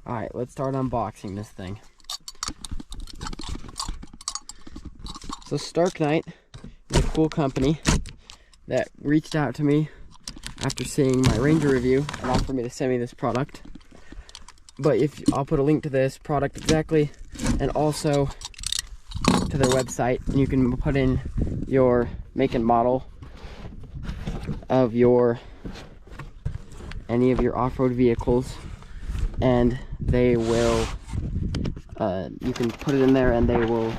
Alright, let's start unboxing this thing. So StarkNight is a cool company that reached out to me after seeing my Ranger review and offered me to send me this product. But I'll put a link to this product exactly, and also to their website, and you can put in your make and model of any of your off-road vehicles, and they will you can put it in there and they will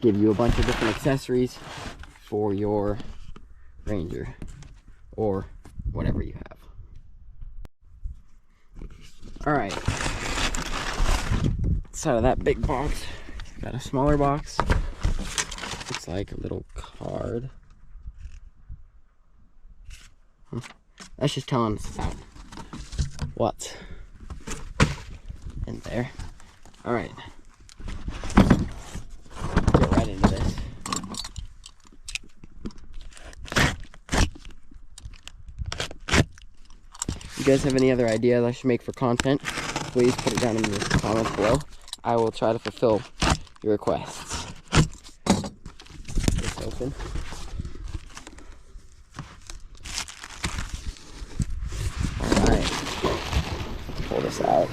give you a bunch of different accessories for your Ranger or whatever you have. Alright, inside of that big box, got a smaller box. Looks like a little card. That's just telling us about what's in there. Alright, get right into this. If you guys have any other ideas I should make for content, please put it down in the comments below. I will try to fulfill your requests. This open. Alright. Pull this out.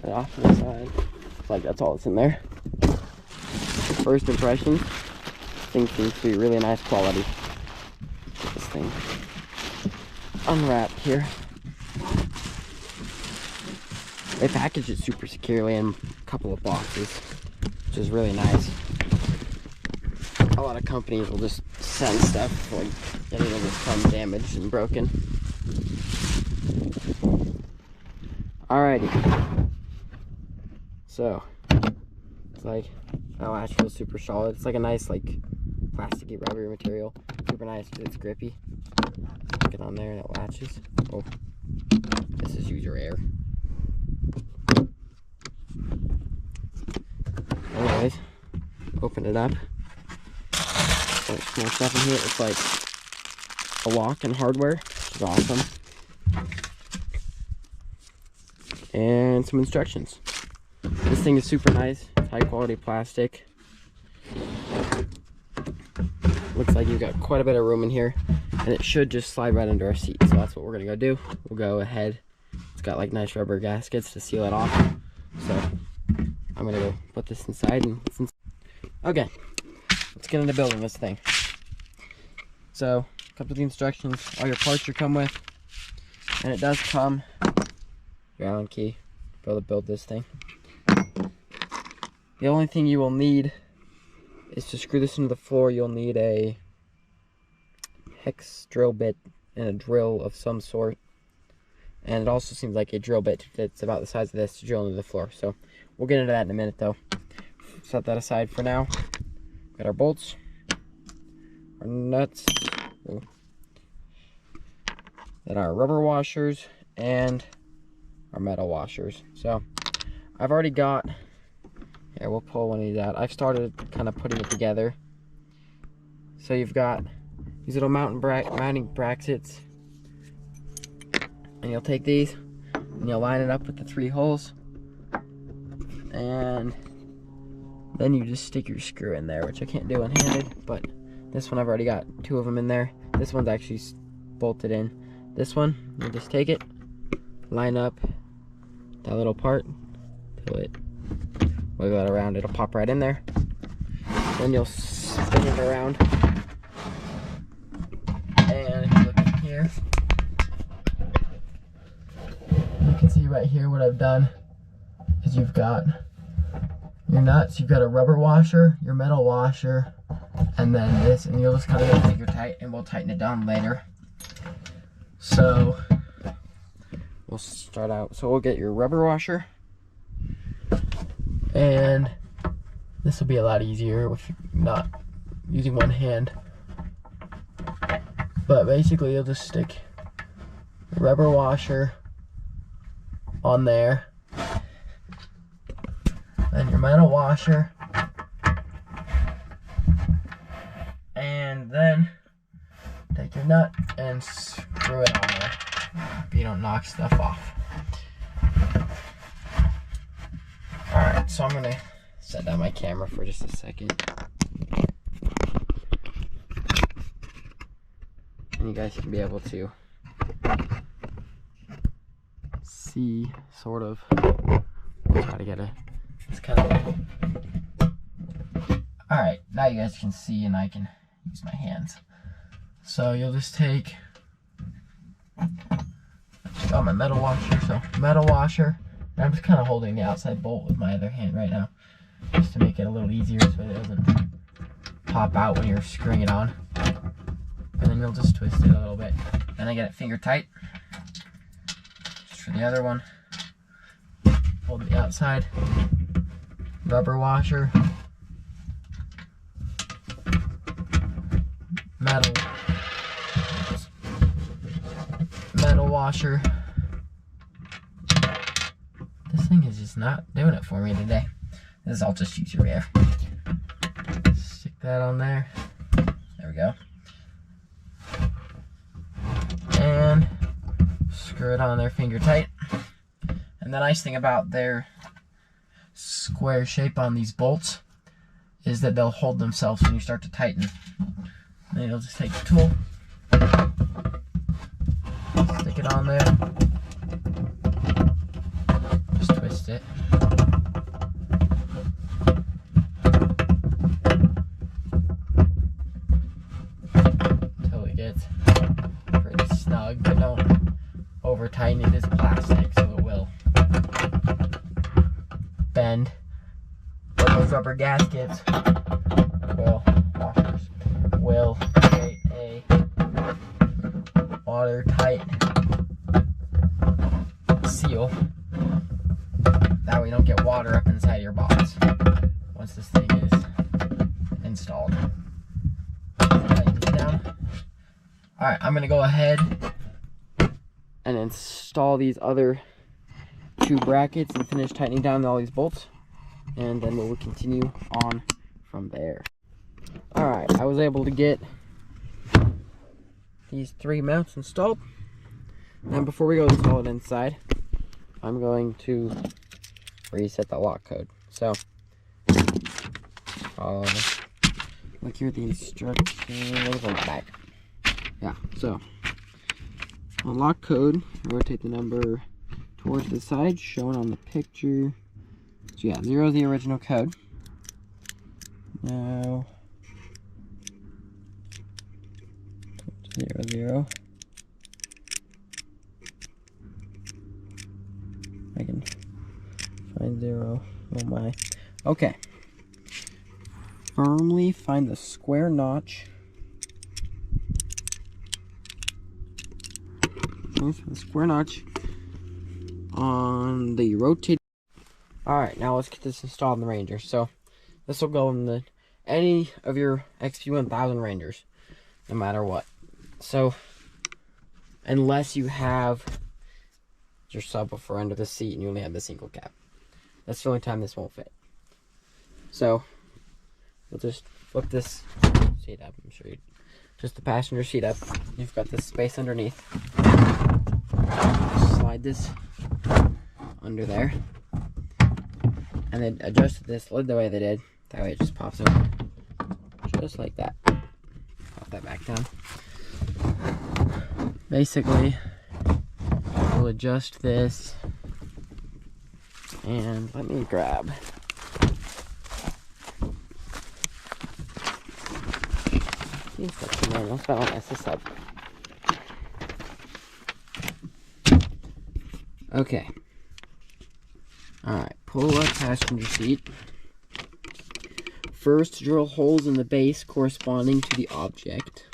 Put it off to the side. Looks like that's all that's in there. First impression, this thing seems to be really nice quality. Get this thing unwrapped here. They packaged it super securely in a couple of boxes, which is really nice. A lot of companies will just send stuff like it'll just come damaged and broken. Alrighty. So it's like, oh, it feels super solid. It's like a nice like plasticky rubbery material. Super nice because it's grippy. Get on there and it latches. Oh, this is user air. Anyways, open it up. There's more stuff in here. It's like a lock and hardware, which is awesome. And some instructions. This thing is super nice. It's high quality plastic. Looks like you've got quite a bit of room in here, and it should just slide right under our seat. So that's what we're gonna go do. We'll go ahead. It's got like nice rubber gaskets to seal it off. So I'm gonna go put this inside and okay, let's get into building this thing. So a couple of the instructions, all your parts you come with, and it does come your Allen key to be able to build this thing. The only thing you will need is to screw this into the floor. You'll need a hex drill bit and a drill of some sort, and it also seems like a drill bit that's about the size of this to drill into the floor. So we'll get into that in a minute though. Set that aside for now. Got our bolts, our nuts, then our rubber washers, and our metal washers. So I've already got, here, we'll pull one of these out. I've started kind of putting it together. So you've got these little mounting brackets, and you'll take these and you'll line it up with the 3 holes, and then you just stick your screw in there, which I can't do one-handed, but this one I've already got 2 of them in there. This one's actually bolted in. This one, you just take it, line up that little part, till it wiggle it around, it'll pop right in there. Then you'll spin it around, and if you look in here, you can see right here what I've done is you've got your nuts, you've got a rubber washer, your metal washer, and then this, and you'll just kind of figure tight, and we'll tighten it down later. So we'll start out. So we'll get your rubber washer, and this will be a lot easier with not using one hand. But basically you'll just stick the rubber washer on there, then your metal washer, and then take your nut and screw it on there so you don't knock stuff off. so I'm gonna set down my camera for just a second. And you guys can be able to see sort of. I'll try to get it's kind of. Alright, now you guys can see and I can use my hands. So you'll just take my metal washer. So metal washer. And I'm just kind of holding the outside bolt with my other hand right now, just to make it a little easier so it doesn't pop out when you're screwing it on. And then you'll just twist it a little bit. Then I get it finger tight. Just for the other one, hold the outside rubber washer, metal washer. This thing is just not doing it for me today. I'll just use your rear. Stick that on there. There we go. And screw it on there finger tight. And the nice thing about their square shape on these bolts is that they'll hold themselves when you start to tighten. And then you'll just take the tool, stick it on there, just twist it. Until it gets pretty snug, but don't over tighten it. It is plastic, so it will bend. But those rubber gaskets will create a watertight seal. That way you don't get water up inside your box once this thing is installed. Tighten it down. Alright, I'm going to go ahead and install these other two brackets and finish tightening down all these bolts, and then we'll continue on from there. Alright, I was able to get these three mounts installed. And before we go install it inside, I'm going to reset the lock code. So, look here at the instructions on the back. Yeah, so on lock code, rotate the number towards the side shown on the picture. So yeah, 0 is the original code. Now 0, 0. I can find 0. Oh my. Okay. Firmly find the square notch. The square notch on the rotated. Alright, now let's get this installed in the Ranger. So this will go in any of your XP 1000 Rangers, no matter what. So unless you have your subwoofer under the seat and you only have the single cap, that's the only time this won't fit. So we'll just flip this seat up. I'm sure just the passenger seat up. You've got this space underneath. Slide this under there, and then adjust this lid the way they did. That way it just pops open, just like that. Pop that back down. Basically, we'll adjust this, and let me grab. Let's not mess this up. Okay. Alright, pull up passenger seat. First, drill holes in the base corresponding to the object,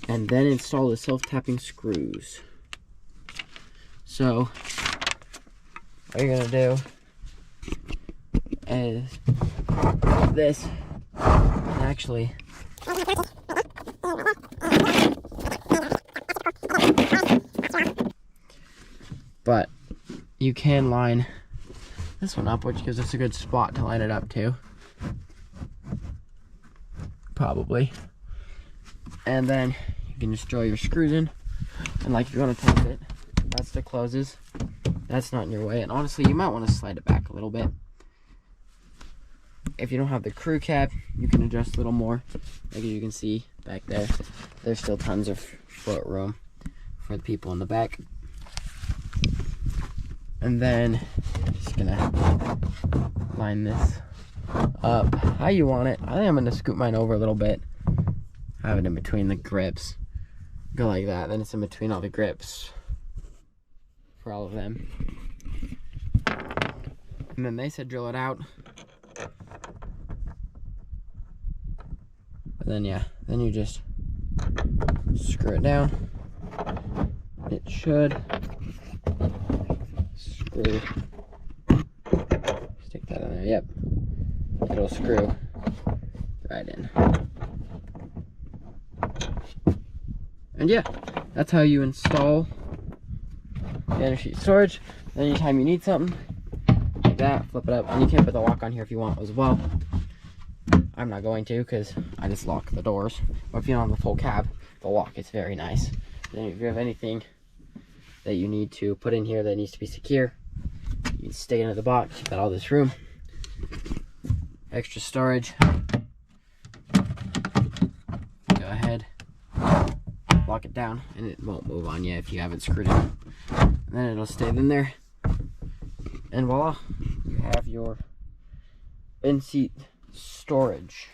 and then install the self-tapping screws. So, what you're gonna do is this, actually, but you can line this one up, which gives us a good spot to line it up to. Probably. And then you can just drill your screws in. And like if you want to tighten it, that's the closes. That's not in your way. And honestly, you might want to slide it back a little bit. if you don't have the crew cab, you can adjust a little more. Like you can see back there, there's still tons of foot room for the people in the back. And then just gonna line this up how you want it. I think I'm gonna scoot mine over a little bit, have it in between the grips, go like that, then it's in between all the grips for all of them. And then they said drill it out. But then yeah, then you just screw it down. It should screw, stick that in there, yep. It'll screw right in. And yeah, that's how you install the inner seat storage. Then anytime you need something like that, flip it up, and you can put the lock on here if you want as well. I'm not going to because I just lock the doors. But if you don't have the full cab, the lock is very nice. Then if you have anything that you need to put in here that needs to be secure, you can stick it into the box. You've got all this room, extra storage. Go ahead, lock it down, and it won't move on you if you haven't screwed it. And then it'll stay in there, and voila, you have your in-seat storage.